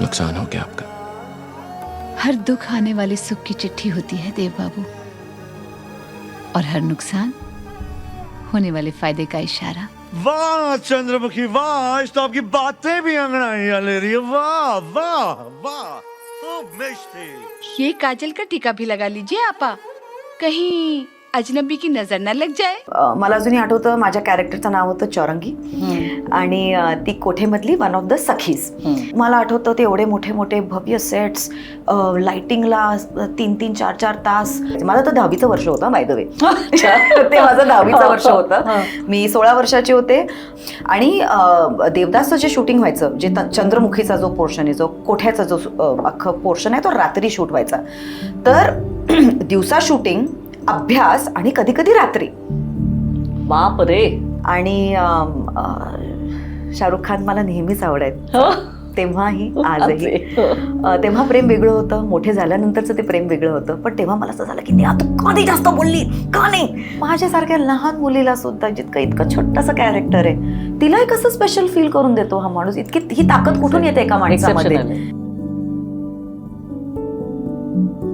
नुकसान हो गया आपका। हर दुख आने वाले सुख की चिट्ठी होती है देव बाबू, और हर नुकसान होने वाले फायदे का इशारा। वाह चंद्रमुखी वाह, इस तो आपकी बातें भी अंगड़ाइयां ले रही है। वाह वाह वाह, खूब मिष्टी। ये काजल का टीका भी लगा लीजिए आपा, कहीं अजनबी की नजर न लग जाए। मला अजूनही आठवतं माझ्या कॅरेक्टरचं नाव होतं चौरंगी आणि ती कोठेमधली वन ऑफ द सखीज. मला आठवतं ते एवढे मोठे मोठे भव्य सेट्स, लाइटिंगला 3-3, 4-4 तास. माझं तर 10वीचं वर्ष होतं बाय द वे. ते माझं 10वीचं वर्ष होतं. मी 16 वर्षाचे होते आणि देवदासचं जे शूटिंग व्हायचं, जे चंद्रमुखीचा जो पोर्शन आहे, जो कोठ्याचा जो अख्खं पोर्शन आहे, तो रात्री शूट व्हायचा. तर दिवसा शूटिंग, अभ्यास आणि कधी कधी रात्री. बाप रे. आणि शाहरुख खान मला नेहमीच आवडायचं, तेव्हाही आजही. तेव्हा प्रेम वेगळं होतं, मोठे झाल्यानंतरचं ते प्रेम वेगळं होतं. पण तेव्हा मला असं झालं की तू कधी जास्त बोलली का नाही. माझ्यासारख्या लहान मुलीला सुद्धा जितकं इतकं छोटंसं कॅरेक्टर आहे, तिलाही कसं स्पेशल फील करून देतो हा माणूस. इतकी ही ताकद कुठून येते एका माणसामध्ये.